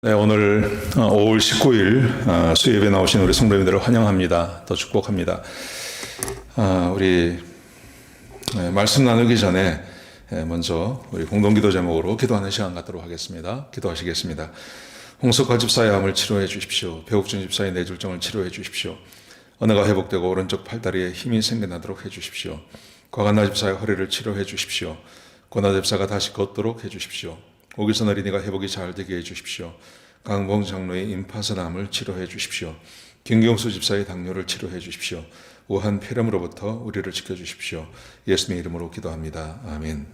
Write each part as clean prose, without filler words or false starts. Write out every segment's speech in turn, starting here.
네, 오늘 5월 19일 수요예배 나오신 우리 성도님들을 환영합니다. 또 축복합니다. 우리 말씀 나누기 전에 먼저 우리 공동기도 제목으로 기도하는 시간 갖도록 하겠습니다. 기도하시겠습니다. 홍석화 집사의 암을 치료해 주십시오. 배옥준 집사의 뇌졸중을 치료해 주십시오. 언어가 회복되고 오른쪽 팔다리에 힘이 생겨나도록 해 주십시오. 과간나 집사의 허리를 치료해 주십시오. 권하 집사가 다시 걷도록 해 주십시오. 오기선 어린이가 회복이 잘 되게 해 주십시오. 강봉 장로의 임파선암을 치료해 주십시오. 김경수 집사의 당뇨를 치료해 주십시오. 우한 폐렴으로부터 우리를 지켜주십시오. 예수님의 이름으로 기도합니다. 아멘.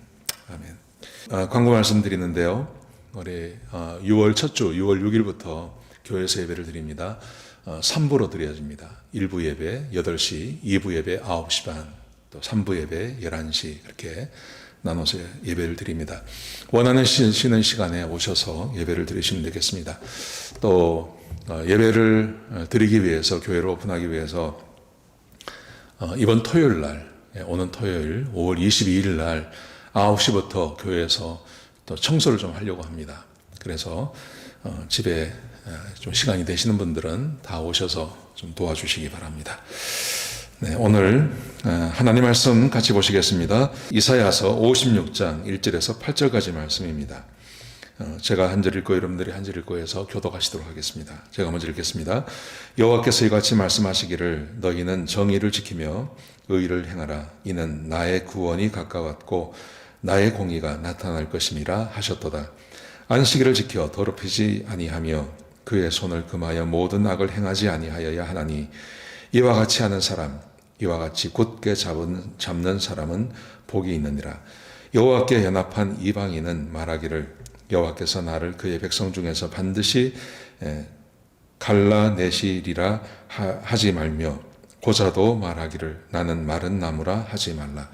아멘. 광고 말씀드리는데요. 우리 6월 첫 주 6월 6일부터 교회에서 예배를 드립니다. 3부로 드려집니다. 1부 예배 8시, 2부 예배 9시 반, 또 3부 예배 11시 이렇게 나눠서 예배를 드립니다. 원하는 쉬는 시간에 오셔서 예배를 드리시면 되겠습니다. 또 예배를 드리기 위해서, 교회를 오픈하기 위해서 이번 토요일 날, 오는 토요일 5월 22일 날 9시부터 교회에서 또 청소를 좀 하려고 합니다. 그래서 집에 좀 시간이 되시는 분들은 다 오셔서 좀 도와주시기 바랍니다. 네, 오늘 하나님 말씀 같이 보시겠습니다. 이사야서 56장 1절에서 8절까지 말씀입니다. 제가 한 절 읽고 여러분들이 한 절 읽고 해서 교독하시도록 하겠습니다. 제가 먼저 읽겠습니다. 여호와께서 이같이 말씀하시기를 너희는 정의를 지키며 의를 행하라. 이는 나의 구원이 가까웠고 나의 공의가 나타날 것임이라 하셨도다. 안식일을 지켜 더럽히지 아니하며 그의 손을 금하여 모든 악을 행하지 아니하여야 하나니 이와 같이 하는 사람, 이와 같이 굳게 잡는 사람은 복이 있느니라. 여호와께 연합한 이방인은 말하기를 여호와께서 나를 그의 백성 중에서 반드시 갈라내시리라 하지 말며 고자도 말하기를 나는 마른 나무라 하지 말라.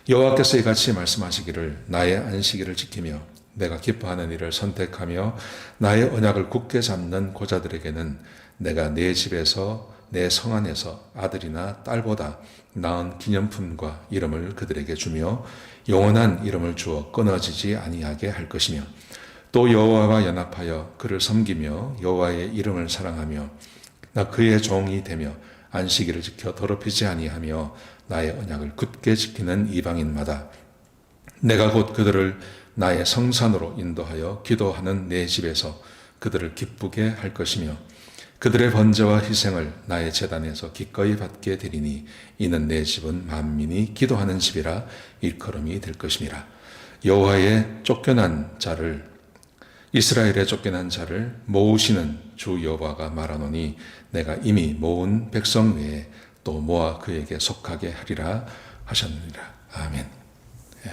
여호와께서 이같이 말씀하시기를 나의 안식일을 지키며 내가 기뻐하는 일을 선택하며 나의 언약을 굳게 잡는 고자들에게는 내가 내 집에서 내 성 안에서 아들이나 딸보다 나은 기념품과 이름을 그들에게 주며 영원한 이름을 주어 끊어지지 아니하게 할 것이며 또 여호와와 연합하여 그를 섬기며 여호와의 이름을 사랑하며 나 그의 종이 되며 안식일을 지켜 더럽히지 아니하며 나의 언약을 굳게 지키는 이방인마다 내가 곧 그들을 나의 성산으로 인도하여 기도하는 내 집에서 그들을 기쁘게 할 것이며 그들의 번제와 희생을 나의 제단에서 기꺼이 받게 되리니 이는 내 집은 만민이 기도하는 집이라 일컬음이 될 것임이라. 여호와의 쫓겨난 자를 이스라엘의 쫓겨난 자를 모으시는 주 여호와가 말하노니 내가 이미 모은 백성 외에 또 모아 그에게 속하게 하리라 하셨느니라. 아멘. 예.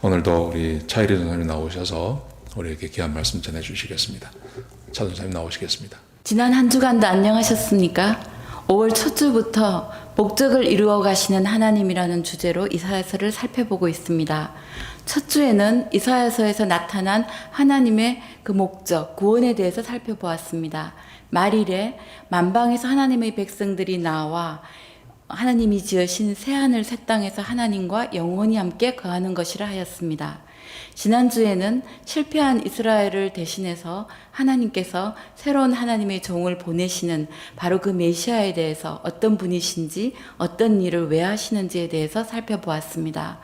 오늘도 우리 차이리 전사님 나오셔서 우리에게 귀한 말씀 전해주시겠습니다. 차 전사님 나오시겠습니다. 지난 한 주간도 안녕하셨습니까? 5월 첫 주부터 목적을 이루어 가시는 하나님이라는 주제로 이사야서를 살펴보고 있습니다. 첫 주에는 이사야서에서 나타난 하나님의 그 목적, 구원에 대해서 살펴보았습니다. 말일에 만방에서 하나님의 백성들이 나와 하나님이 지으신 새하늘 새 땅에서 하나님과 영원히 함께 거하는 것이라 하였습니다. 지난주에는 실패한 이스라엘을 대신해서 하나님께서 새로운 하나님의 종을 보내시는 바로 그 메시아에 대해서 어떤 분이신지 어떤 일을 왜 하시는지에 대해서 살펴보았습니다.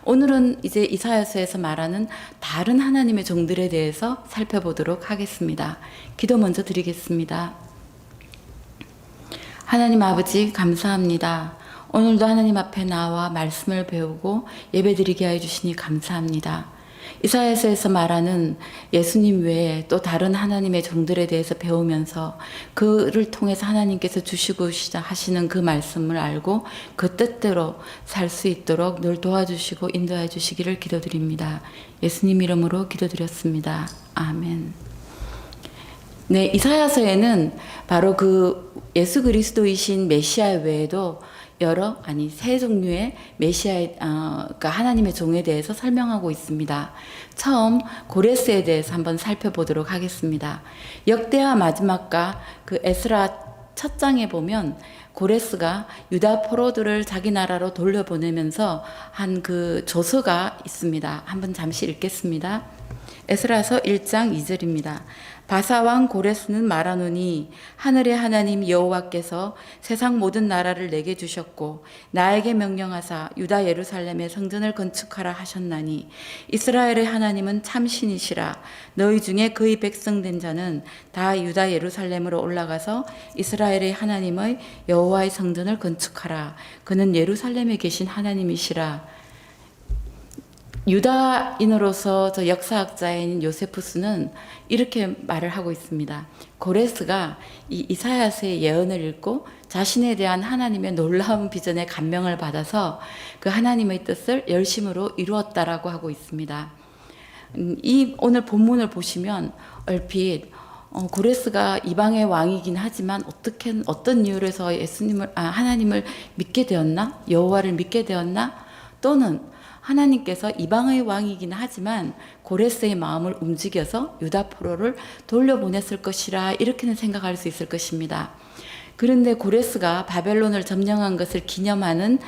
오늘은 이제 이사야서에서 말하는 다른 하나님의 종들에 대해서 살펴보도록 하겠습니다. 기도 먼저 드리겠습니다. 하나님 아버지 감사합니다. 오늘도 하나님 앞에 나와 말씀을 배우고 예배드리게 하여 주시니 감사합니다. 이사야서에서 말하는 예수님 외에 또 다른 하나님의 종들에 대해서 배우면서 그를 통해서 하나님께서 주시고 하시는 그 말씀을 알고 그 뜻대로 살 수 있도록 늘 도와주시고 인도해 주시기를 기도드립니다. 예수님 이름으로 기도드렸습니다. 아멘. 네, 이사야서에는 바로 그 예수 그리스도이신 메시아 외에도 세 종류의 메시아의, 그러니까 하나님의 종에 대해서 설명하고 있습니다. 처음 고레스에 대해서 한번 살펴보도록 하겠습니다. 역대하 마지막과 그 에스라 첫 장에 보면 고레스가 유다 포로들을 자기 나라로 돌려보내면서 한 그 조서가 있습니다. 한번 잠시 읽겠습니다. 에스라서 1장 2절입니다. 바사왕 고레스는 말하노니 하늘의 하나님 여호와께서 세상 모든 나라를 내게 주셨고 나에게 명령하사 유다 예루살렘에 성전을 건축하라 하셨나니 이스라엘의 하나님은 참신이시라. 너희 중에 그의 백성 된 자는 다 유다 예루살렘으로 올라가서 이스라엘의 하나님의 여호와의 성전을 건축하라. 그는 예루살렘에 계신 하나님이시라. 유다인으로서 저 역사학자인 요세푸스는 이렇게 말을 하고 있습니다. 고레스가 이 이사야서의 예언을 읽고 자신에 대한 하나님의 놀라운 비전에 감명을 받아서 그 하나님의 뜻을 열심으로 이루었다라고 하고 있습니다. 이 오늘 본문을 보시면 얼핏 고레스가 이방의 왕이긴 하지만 어떤 이유로 해서 하나님을 믿게 되었나? 여호와를 믿게 되었나? 또는 하나님께서 이방의 왕이긴 하지만 고레스의 마음을 움직여서 유다 포로를 돌려보냈을 것이라 이렇게는 생각할 수 있을 것입니다. 그런데 고레스가 바벨론을 점령한 것을 기념하는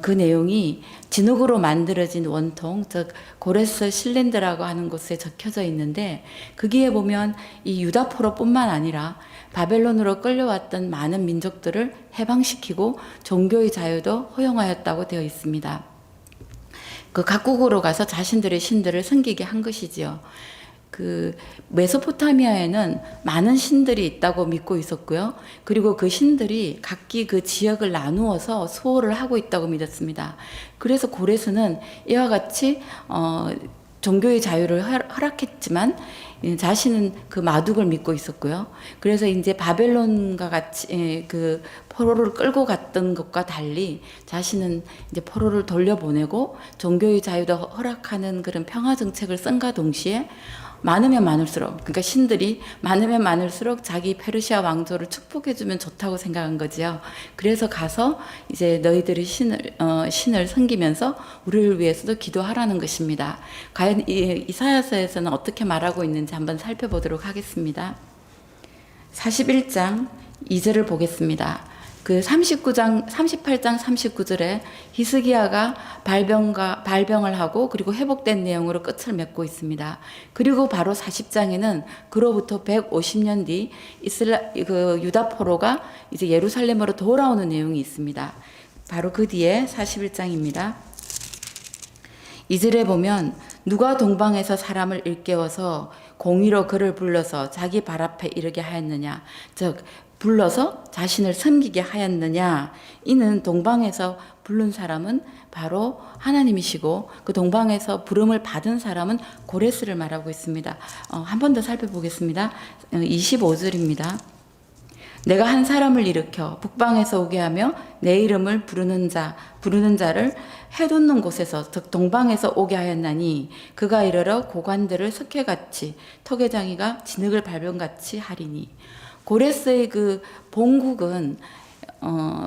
그 내용이 진흙으로 만들어진 원통, 즉 고레스 실랜드라고 하는 곳에 적혀져 있는데 거기에 보면 이 유다 포로뿐만 아니라 바벨론으로 끌려왔던 많은 민족들을 해방시키고 종교의 자유도 허용하였다고 되어 있습니다. 그 각국으로 가서 자신들의 신들을 섬기게 한 것이지요. 그 메소포타미아에는 많은 신들이 있다고 믿고 있었고요. 그리고 그 신들이 각기 그 지역을 나누어서 수호를 하고 있다고 믿었습니다. 그래서 고레스는 이와 같이 종교의 자유를 허락했지만 자신은 그 마둑을 믿고 있었고요. 그래서 이제 바벨론과 같이 그 포로를 끌고 갔던 것과 달리 자신은 이제 포로를 돌려보내고 종교의 자유도 허락하는 그런 평화 정책을 쓴과 동시에 많으면 많을수록, 그러니까 신들이 많으면 많을수록 자기 페르시아 왕조를 축복해주면 좋다고 생각한 거지요. 그래서 가서 이제 너희들이 신을 섬기면서 우리를 위해서도 기도하라는 것입니다. 과연 이사야서에서는 어떻게 말하고 있는지 한번 살펴보도록 하겠습니다. 41장 2절을 보겠습니다. 그 38장 39절에 히스기야가 발병을 하고 그리고 회복된 내용으로 끝을 맺고 있습니다. 그리고 바로 40장에는 그로부터 150년 뒤 유다 포로가 이제 예루살렘으로 돌아오는 내용이 있습니다. 바로 그 뒤에 41장입니다. 2절에 보면 누가 동방에서 사람을 일깨워서 공의로 그를 불러서 자기 발 앞에 이르게 하였느냐, 즉 불러서 자신을 섬기게 하였느냐. 이는 동방에서 부른 사람은 바로 하나님이시고 그 동방에서 부름을 받은 사람은 고레스를 말하고 있습니다. 한 번 더 살펴보겠습니다. 25절입니다. 내가 한 사람을 일으켜 북방에서 오게 하며 내 이름을 부르는 자를 해돋는 곳에서 즉 동방에서 오게 하였나니 그가 이르러 고관들을 석회같이 토개장이가 진흙을 밟음같이 하리니. 고레스의 그 본국은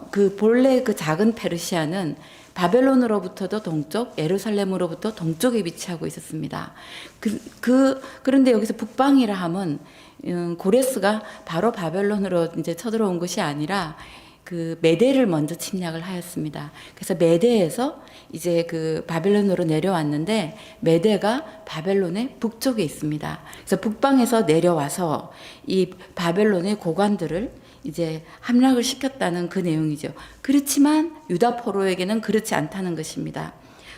그 본래 그 작은 페르시아는 바벨론으로부터도 동쪽, 예루살렘으로부터 동쪽에 위치하고 있었습니다. 그런데 여기서 북방이라 함은 고레스가 바로 바벨론으로 이제 쳐들어온 것이 아니라 그 메대를 먼저 침략을 하였습니다. 그래서 메대에서 이제 그 바벨론으로 내려왔는데 메대가 바벨론의 북쪽에 있습니다. 그래서 북방에서 내려와서 이 바벨론의 고관들을 이제 함락을 시켰다는 그 내용이죠. 그렇지만 유다 포로에게는 그렇지 않다는 것입니다.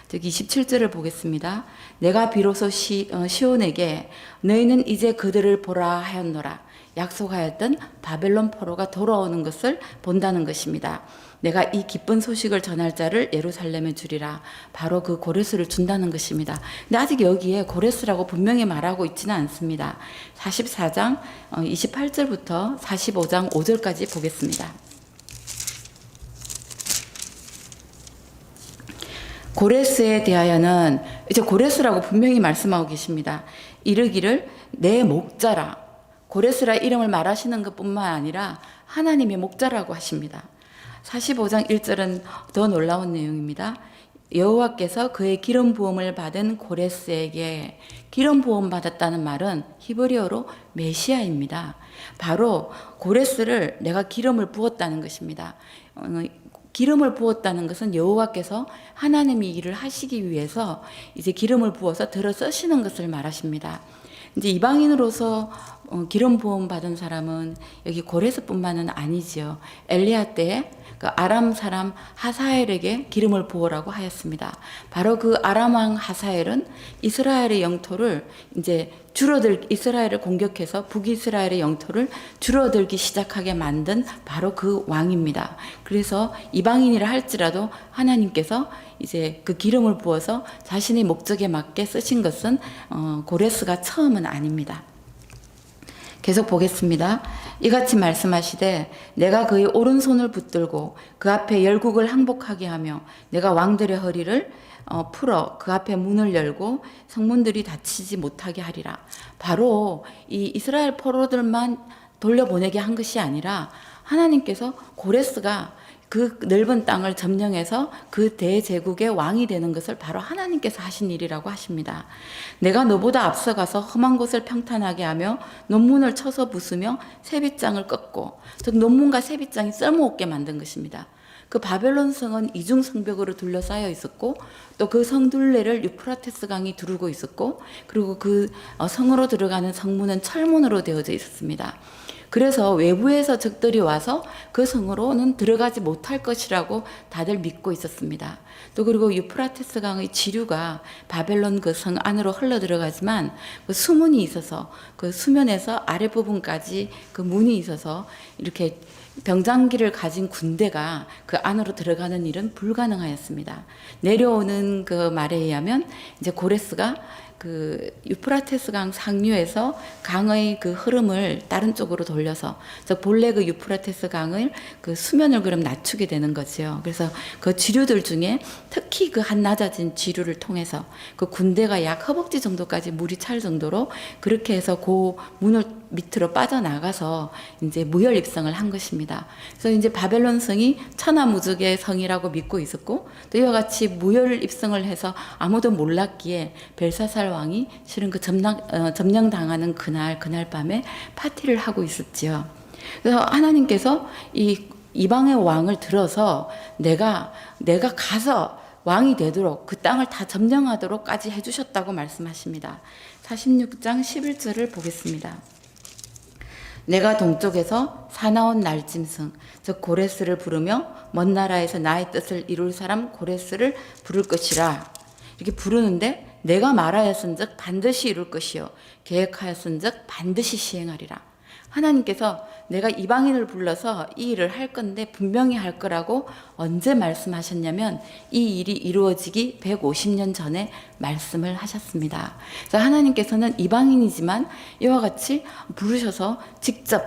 27절을 보겠습니다. 내가 비로소 시온에게 너희는 이제 그들을 보라 하였노라. 약속하였던 바벨론 포로가 돌아오는 것을 본다는 것입니다. 내가 이 기쁜 소식을 전할 자를 예루살렘에 주리라. 바로 그 고레스를 준다는 것입니다. 근데 아직 여기에 고레스라고 분명히 말하고 있지는 않습니다. 44장 28절부터 45장 5절까지 보겠습니다. 고레스에 대하여는 이제 고레스라고 분명히 말씀하고 계십니다. 이르기를 내 목자라. 고레스라 이름을 말하시는 것뿐만 아니라 하나님의 목자라고 하십니다. 45장 1절은 더 놀라운 내용입니다. 여호와께서 그의 기름 부음을 받은 고레스에게, 기름 부음 받았다는 말은 히브리어로 메시아입니다. 바로 고레스를 내가 기름을 부었다는 것입니다. 기름을 부었다는 것은 여호와께서 하나님이 일을 하시기 위해서 이제 기름을 부어서 들어 쓰시는 것을 말하십니다. 이제 이방인으로서 기름 부음 받은 사람은 여기 고레스뿐만은 아니지요. 엘리야 때에 그 아람 사람 하사엘에게 기름을 부으라고 하였습니다. 바로 그 아람 왕 하사엘은 이스라엘의 영토를 이제 이스라엘을 공격해서 북이스라엘의 영토를 줄어들기 시작하게 만든 바로 그 왕입니다. 그래서 이방인이라 할지라도 하나님께서 이제 그 기름을 부어서 자신의 목적에 맞게 쓰신 것은 고레스가 처음은 아닙니다. 계속 보겠습니다. 이같이 말씀하시되 내가 그의 오른손을 붙들고 그 앞에 열국을 항복하게 하며 내가 왕들의 허리를 풀어 그 앞에 문을 열고 성문들이 닫히지 못하게 하리라. 바로 이 이스라엘 포로들만 돌려보내게 한 것이 아니라 하나님께서 고레스가 그 넓은 땅을 점령해서 그 대제국의 왕이 되는 것을 바로 하나님께서 하신 일이라고 하십니다. 내가 너보다 앞서가서 험한 곳을 평탄하게 하며 논문을 쳐서 부수며 세빗장을 꺾고, 즉 논문과 세빗장이 쓸모없게 만든 것입니다. 그 바벨론 성은 이중 성벽으로 둘러싸여 있었고 또 그 성둘레를 유프라테스 강이 두르고 있었고 그리고 그 성으로 들어가는 성문은 철문으로 되어져 있었습니다. 그래서 외부에서 적들이 와서 그 성으로는 들어가지 못할 것이라고 다들 믿고 있었습니다. 또 그리고 유프라테스 강의 지류가 바벨론 그 성 안으로 흘러 들어가지만 그 수문이 있어서 그 수면에서 아랫부분까지 그 문이 있어서 이렇게 병장기를 가진 군대가 그 안으로 들어가는 일은 불가능하였습니다. 내려오는 그 말에 의하면 이제 고레스가 그 유프라테스 강 상류에서 강의 그 흐름을 다른 쪽으로 돌려서 본래 그 유프라테스 강을 그 수면을 그럼 낮추게 되는 거죠. 그래서 그 지류들 중에 특히 그 한 낮아진 지류를 통해서 그 군대가 약 허벅지 정도까지 물이 찰 정도로 그렇게 해서 그 문을 밑으로 빠져나가서 이제 무혈 입성을 한 것입니다. 그래서 이제 바벨론 성이 천하무적의 성이라고 믿고 있었고 또 이와 같이 무혈 입성을 해서 아무도 몰랐기에 벨사살 왕이 실은 그 점령당하는 그날 밤에 파티를 하고 있었지요. 그래서 하나님께서 이 이방의 왕을 들어서 내가 가서 왕이 되도록 그 땅을 다 점령하도록까지 해주셨다고 말씀하십니다. 46장 11절을 보겠습니다. 내가 동쪽에서 사나운 날짐승 즉 고레스를 부르며 먼 나라에서 나의 뜻을 이룰 사람 고레스를 부를 것이라. 이렇게 부르는데 내가 말하였은즉 반드시 이룰 것이요 계획하였은즉 반드시 시행하리라. 하나님께서 내가 이방인을 불러서 이 일을 할 건데 분명히 할 거라고 언제 말씀하셨냐면 이 일이 이루어지기 150년 전에 말씀을 하셨습니다. 그래서 하나님께서는 이방인이지만 이와 같이 부르셔서 직접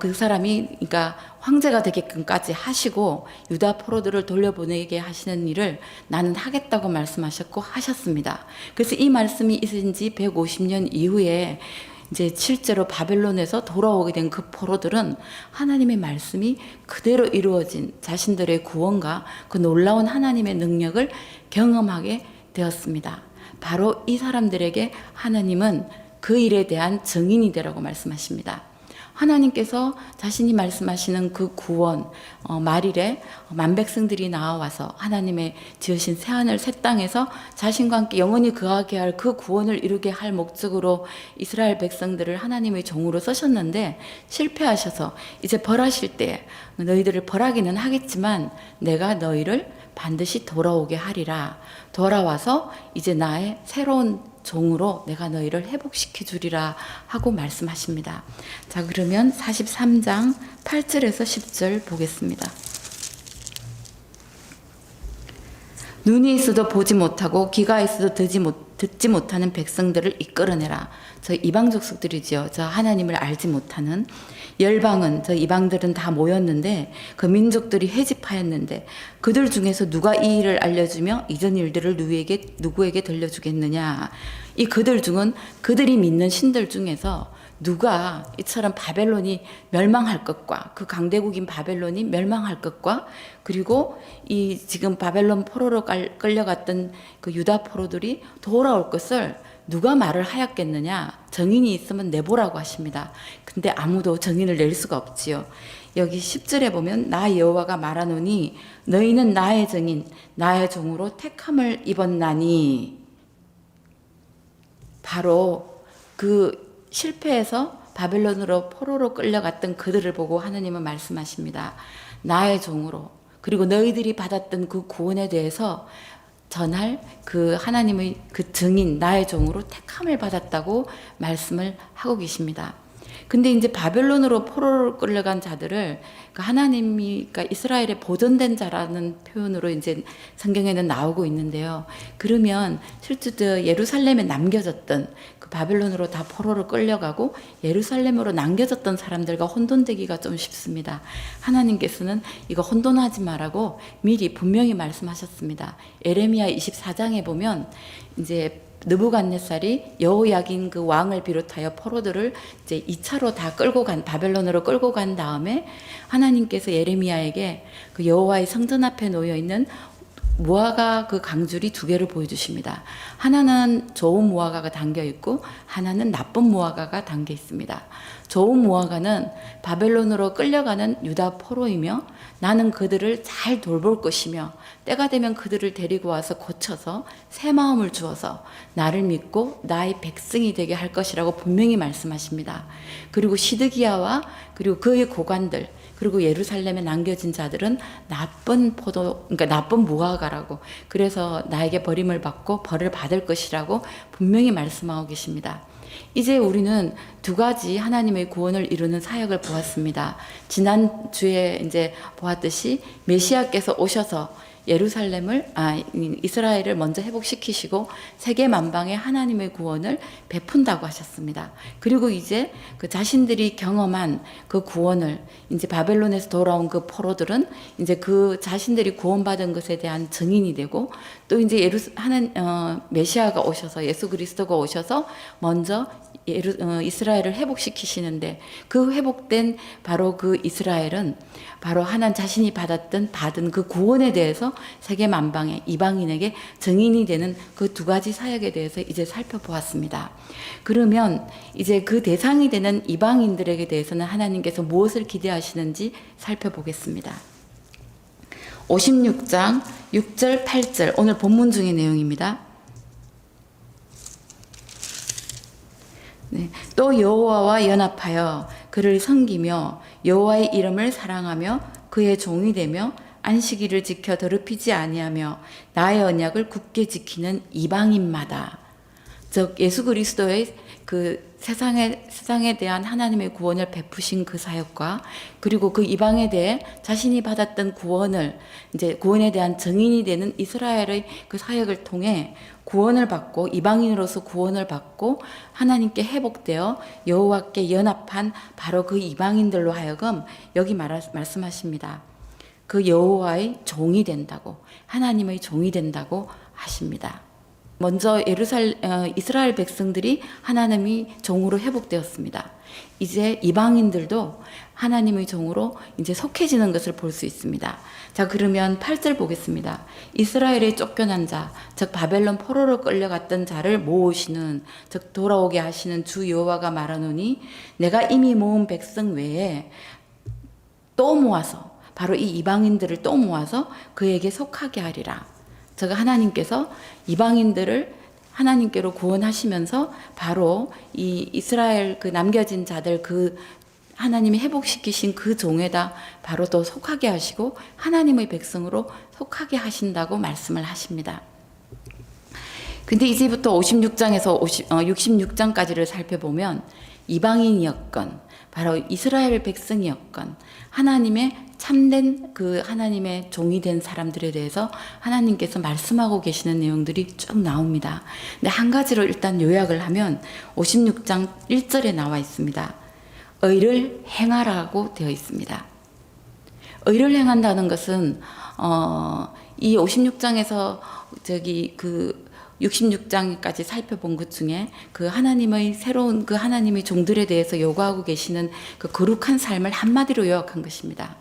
그 사람이 그러니까 황제가 되게끔까지 하시고 유다 포로들을 돌려보내게 하시는 일을 나는 하겠다고 말씀하셨고 하셨습니다. 그래서 이 말씀이 있은 지 150년 이후에 이제 실제로 바벨론에서 돌아오게 된 그 포로들은 하나님의 말씀이 그대로 이루어진 자신들의 구원과 그 놀라운 하나님의 능력을 경험하게 되었습니다. 바로 이 사람들에게 하나님은 그 일에 대한 증인이 되라고 말씀하십니다. 하나님께서 자신이 말씀하시는 그 구원, 말일에 만백성들이 나와서 하나님의 지으신 새하늘 새 땅에서 자신과 함께 영원히 거하게 할 그 구원을 이루게 할 목적으로 이스라엘 백성들을 하나님의 종으로 쓰셨는데 실패하셔서 이제 벌하실 때 너희들을 벌하기는 하겠지만 내가 너희를 반드시 돌아오게 하리라. 돌아와서 이제 나의 새로운 종으로 내가 너희를 회복시켜 주리라 하고 말씀하십니다. 자, 그러면 43장 8절에서 10절 보겠습니다. 눈이 있어도 보지 못하고 귀가 있어도 듣지 못하는 백성들을 이끌어내라. 저 이방 족속들이지요. 저 하나님을 알지 못하는 열방은 저 이방들은 다 모였는데 그 민족들이 회집하였는데 그들 중에서 누가 이 일을 알려주며 이전 일들을 누구에게 들려주겠느냐. 이 그들 중은 그들이 믿는 신들 중에서 누가 이처럼 바벨론이 멸망할 것과 그 강대국인 바벨론이 멸망할 것과 그리고 이 지금 바벨론 포로로 끌려갔던 그 유다 포로들이 돌아올 것을 누가 말을 하였겠느냐. 정인이 있으면 내보라고 하십니다. 근데 아무도 정인을 낼 수가 없지요. 여기 10절에 보면 나 여호와가 말하노니 너희는 나의 정인 나의 종으로 택함을 입었나니, 바로 그 실패해서 바벨론으로 포로로 끌려갔던 그들을 보고 하나님은 말씀하십니다. 나의 종으로, 그리고 너희들이 받았던 그 구원에 대해서 전할 그 하나님의 그 증인 나의 종으로 택함을 받았다고 말씀을 하고 계십니다. 근데 이제 바벨론으로 포로로 끌려간 자들을 하나님이, 그러니까 이스라엘의 보존된 자라는 표현으로 이제 성경에는 나오고 있는데요. 그러면 실제 예루살렘에 남겨졌던 그 바벨론으로 다 포로로 끌려가고 예루살렘으로 남겨졌던 사람들과 혼돈되기가 좀 쉽습니다. 하나님께서는 이거 혼돈하지 말라고 미리 분명히 말씀하셨습니다. 에레미야 24장에 보면 이제 느부갓네살이 여호야긴 그 왕을 비롯하여 포로들을 이제 2차로 다 끌고 간, 바벨론으로 끌고 간 다음에 하나님께서 예레미야에게 그 여호와의 성전 앞에 놓여 있는 무화과 그 강줄이 두 개를 보여주십니다. 하나는 좋은 무화과가 담겨 있고 하나는 나쁜 무화과가 담겨 있습니다. 좋은 무화과는 바벨론으로 끌려가는 유다 포로이며 나는 그들을 잘 돌볼 것이며 때가 되면 그들을 데리고 와서 고쳐서 새 마음을 주어서 나를 믿고 나의 백성이 되게 할 것이라고 분명히 말씀하십니다. 그리고 시드기야와 그리고 그의 고관들 그리고 예루살렘에 남겨진 자들은 나쁜 그러니까 나쁜 무화과라고, 그래서 나에게 버림을 받고 벌을 받을 것이라고 분명히 말씀하고 계십니다. 이제 우리는 두 가지 하나님의 구원을 이루는 사역을 보았습니다. 지난주에 이제 보았듯이 메시아께서 오셔서 이스라엘을 먼저 회복시키시고 세계 만방에 하나님의 구원을 베푼다고 하셨습니다. 그리고 이제 그 자신들이 경험한 그 구원을 이제 바벨론에서 돌아온 그 포로들은 이제 그 자신들이 구원받은 것에 대한 증인이 되고, 또 이제 메시아가 오셔서 예수 그리스도가 오셔서 먼저 이스라엘을 회복시키시는데, 그 회복된 바로 그 이스라엘은 바로 하나님 자신이 받은 그 구원에 대해서 세계 만방에 이방인에게 증인이 되는 그 두 가지 사역에 대해서 이제 살펴보았습니다. 그러면 이제 그 대상이 되는 이방인들에게 대해서는 하나님께서 무엇을 기대하시는지 살펴보겠습니다. 56장 6절 8절 오늘 본문 중의 내용입니다. 네. 또 여호와와 연합하여 그를 섬기며 여호와의 이름을 사랑하며 그의 종이 되며 안식일을 지켜 더럽히지 아니하며 나의 언약을 굳게 지키는 이방인마다, 즉 예수 그리스도의 그 세상에 대한 하나님의 구원을 베푸신 그 사역과 그리고 그 이방에 대해 자신이 받았던 구원을 이제 구원에 대한 증인이 되는 이스라엘의 그 사역을 통해 구원을 받고 이방인으로서 구원을 받고 하나님께 회복되어 여호와께 연합한 바로 그 이방인들로 하여금 여기 말씀하십니다. 그 여호와의 종이 된다고, 하나님의 종이 된다고 하십니다. 먼저 이스라엘 백성들이 하나님의 종으로 회복되었습니다. 이제 이방인들도 하나님의 종으로 이제 속해지는 것을 볼 수 있습니다. 자, 그러면 8절 보겠습니다. 이스라엘의 쫓겨난 자, 즉 바벨론 포로로 끌려갔던 자를 모으시는, 즉 돌아오게 하시는 주 여호와가 말하노니 내가 이미 모은 백성 외에 또 모아서, 바로 이 이방인들을 또 모아서 그에게 속하게 하리라. 즉 하나님께서 이방인들을 하나님께로 구원하시면서 바로 이 이스라엘 그 남겨진 자들 그 하나님이 회복시키신 그 종에다 바로 또 속하게 하시고 하나님의 백성으로 속하게 하신다고 말씀을 하십니다. 근데 이제부터 56장에서 66장까지를 살펴보면 이방인이었건 바로 이스라엘 백성이었건 하나님의 참된 그 하나님의 종이 된 사람들에 대해서 하나님께서 말씀하고 계시는 내용들이 쭉 나옵니다. 근데 한 가지로 일단 요약을 하면 56장 1절에 나와 있습니다. 의를 행하라고 되어 있습니다. 의를 행한다는 것은 이 56장에서 그 66장까지 살펴본 것 중에 그 하나님의 새로운 그 하나님의 종들에 대해서 요구하고 계시는 그 거룩한 삶을 한마디로 요약한 것입니다.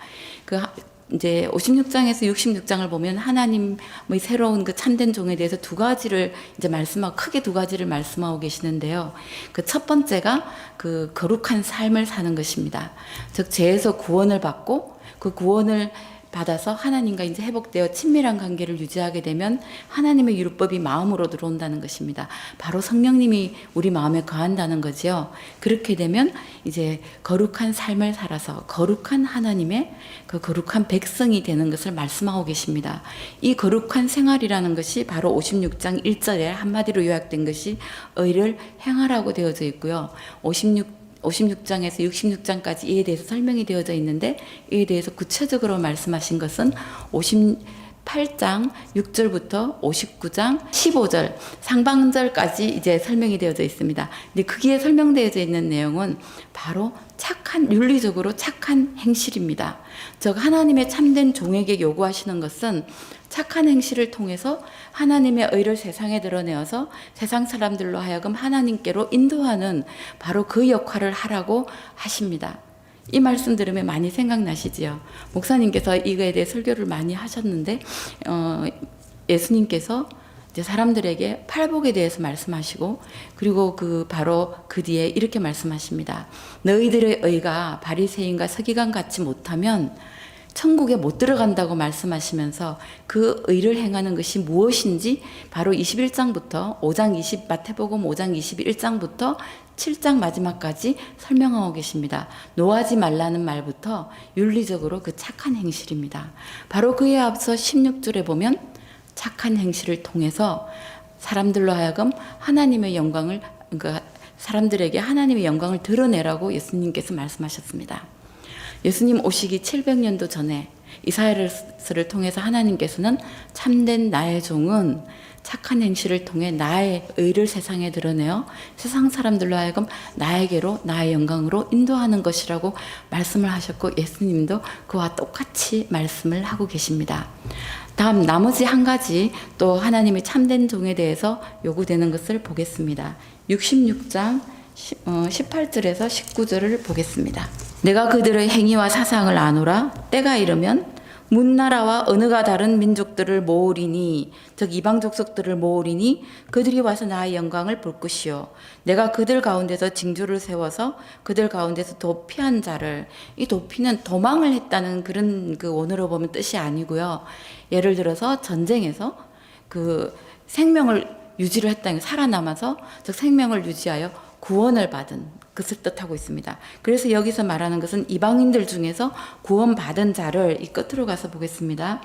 이제 56장에서 66장을 보면 하나님의 새로운 그 참된 종에 대해서 두 가지를 이제 크게 두 가지를 말씀하고 계시는데요. 그 첫 번째가 그 거룩한 삶을 사는 것입니다. 즉 죄에서 구원을 받고 그 구원을 받아서 하나님과 이제 회복되어 친밀한 관계를 유지하게 되면 하나님의 율법이 마음으로 들어온다는 것입니다. 바로 성령님이 우리 마음에 거한다는 거죠. 그렇게 되면 이제 거룩한 삶을 살아서 거룩한 하나님의 그 거룩한 백성이 되는 것을 말씀하고 계십니다. 이 거룩한 생활이라는 것이 바로 56장 1절에 한마디로 요약된 것이 의를 행하라고 되어져 있고요. 56장에서 66장까지 이에 대해서 설명이 되어져 있는데 이에 대해서 구체적으로 말씀하신 것은 58장 6절부터 59장 15절 상반절까지 이제 설명이 되어져 있습니다. 근데 거기에 설명되어져 있는 내용은 바로 윤리적으로 착한 행실입니다. 즉 하나님의 참된 종에게 요구하시는 것은 착한 행실을 통해서 하나님의 의를 세상에 드러내어서 세상 사람들로 하여금 하나님께로 인도하는 바로 그 역할을 하라고 하십니다. 이 말씀 들으면 많이 생각나시지요. 목사님께서 이거에 대해 설교를 많이 하셨는데 예수님께서 이제 사람들에게 팔복에 대해서 말씀하시고 그리고 바로 그 뒤에 이렇게 말씀하십니다. 너희들의 의가 바리새인과 서기관 같지 못하면 천국에 못 들어간다고 말씀하시면서 그 의를 행하는 것이 무엇인지 바로 21장부터 마태복음 5장 21장부터 7장 마지막까지 설명하고 계십니다. 노하지 말라는 말부터 윤리적으로 그 착한 행실입니다. 바로 그에 앞서 16절에 보면 착한 행실을 통해서 사람들로 하여금 하나님의 영광을 사람들에게 하나님의 영광을 드러내라고 예수님께서 말씀하셨습니다. 예수님 오시기 700년도 전에 이사야서를 통해서 하나님께서는 참된 나의 종은 착한 행실을 통해 나의 의를 세상에 드러내어 세상 사람들로 하여금 나에게로 나의 영광으로 인도하는 것이라고 말씀을 하셨고 예수님도 그와 똑같이 말씀을 하고 계십니다. 다음 나머지 한 가지 또 하나님의 참된 종에 대해서 요구되는 것을 보겠습니다. 66장 18절에서 19절을 보겠습니다. 내가 그들의 행위와 사상을 아노라. 때가 이르면 문나라와 언어가 다른 민족들을 모으리니 즉 이방 족속들을 모으리니 그들이 와서 나의 영광을 볼 것이요 내가 그들 가운데서 징조를 세워서 그들 가운데서 도피한 자를 이 도피는 도망을 했다는 그런 그 원어로 보면 뜻이 아니고요. 예를 들어서 전쟁에서 그 생명을 유지를 했다는 살아남아서 즉 생명을 유지하여 구원을 받은 그것을 뜻하고 있습니다. 그래서 여기서 말하는 것은 이방인들 중에서 구원받은 자를 이 끝으로 가서 보겠습니다.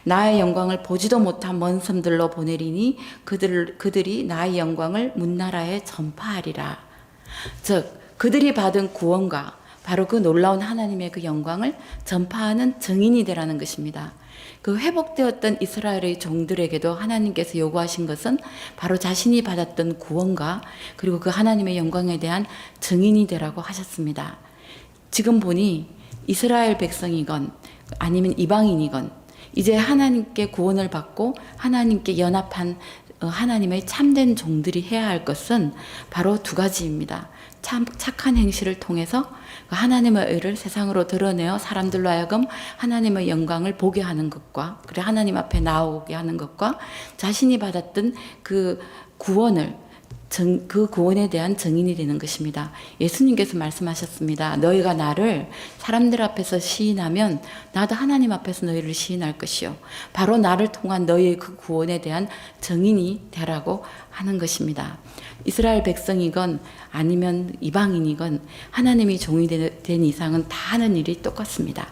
나의 영광을 보지도 못한 먼 섬들로 보내리니 그들이 나의 영광을 문나라에 전파하리라. 즉 그들이 받은 구원과 바로 그 놀라운 하나님의 그 영광을 전파하는 증인이 되라는 것입니다. 그 회복되었던 이스라엘의 종들에게도 하나님께서 요구하신 것은 바로 자신이 받았던 구원과 그리고 그 하나님의 영광에 대한 증인이 되라고 하셨습니다. 지금 보니 이스라엘 백성이건 아니면 이방인이건 이제 하나님께 구원을 받고 하나님께 연합한 하나님의 참된 종들이 해야 할 것은 바로 두 가지입니다. 착한 행실을 통해서 하나님의 의를 세상으로 드러내어 사람들로 하여금 하나님의 영광을 보게 하는 것과 그리고 하나님 앞에 나오게 하는 것과 자신이 받았던 그 구원을 그 구원에 대한 증인이 되는 것입니다. 예수님께서 말씀하셨습니다. 너희가 나를 사람들 앞에서 시인하면 나도 하나님 앞에서 너희를 시인할 것이요 바로 나를 통한 너희의 그 구원에 대한 증인이 되라고 하는 것입니다. 이스라엘 백성이건 아니면 이방인이건 하나님이 종이 된 이상은 다 하는 일이 똑같습니다.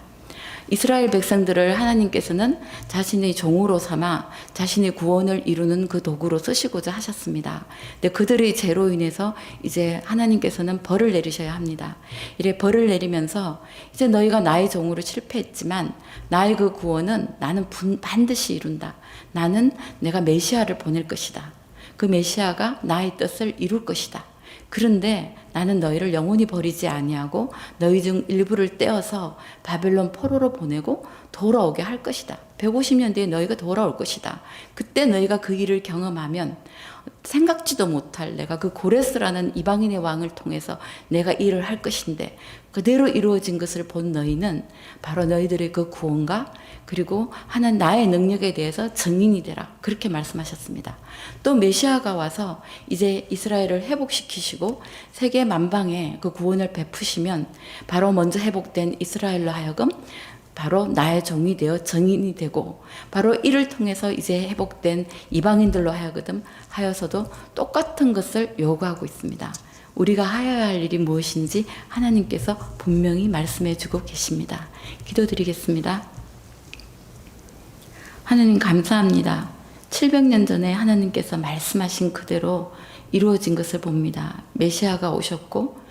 이스라엘 백성들을 하나님께서는 자신의 종으로 삼아 자신의 구원을 이루는 그 도구로 쓰시고자 하셨습니다. 근데 그들의 죄로 인해서 이제 하나님께서는 벌을 내리셔야 합니다. 이래 벌을 내리면서 이제 너희가 나의 종으로 실패했지만 나의 그 구원은 나는 반드시 이룬다. 나는 내가 메시아를 보낼 것이다. 그 메시아가 나의 뜻을 이룰 것이다. 그런데 나는 너희를 영원히 버리지 아니하고 너희 중 일부를 떼어서 바벨론 포로로 보내고 돌아오게 할 것이다. 150년 뒤에 너희가 돌아올 것이다. 그때 너희가 그 일을 경험하면 생각지도 못할 내가 그 고레스라는 이방인의 왕을 통해서 내가 일을 할 것인데 그대로 이루어진 것을 본 너희는 바로 너희들의 그 구원과 그리고 하나님 나의 능력에 대해서 증인이 되라. 그렇게 말씀하셨습니다. 또 메시아가 와서 이제 이스라엘을 회복시키시고 세계 만방에 그 구원을 베푸시면 바로 먼저 회복된 이스라엘로 하여금 바로 나의 종이 되어 증인이 되고 바로 이를 통해서 이제 회복된 이방인들로 하여서도 똑같은 것을 요구하고 있습니다. 우리가 하여야 할 일이 무엇인지 하나님께서 분명히 말씀해 주고 계십니다. 기도드리겠습니다. 하나님 감사합니다. 700년 전에 하나님께서 말씀하신 그대로 이루어진 것을 봅니다. 메시아가 오셨고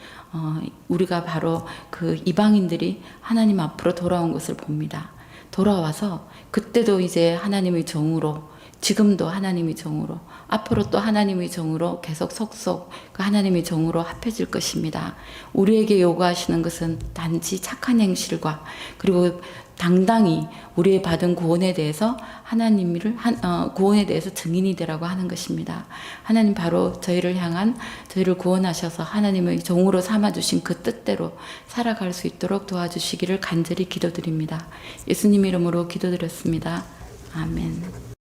우리가 바로 그 이방인들이 하나님 앞으로 돌아온 것을 봅니다. 돌아와서 그때도 이제 하나님의 종으로 지금도 하나님의 종으로 앞으로 또 하나님의 종으로 계속 속속 그 하나님의 종으로 합해질 것입니다. 우리에게 요구하시는 것은 단지 착한 행실과 그리고 당당히 우리의 받은 구원에 대해서 구원에 대해서 증인이 되라고 하는 것입니다. 하나님 바로 저희를 구원하셔서 하나님의 종으로 삼아주신 그 뜻대로 살아갈 수 있도록 도와주시기를 간절히 기도드립니다. 예수님 이름으로 기도드렸습니다. 아멘.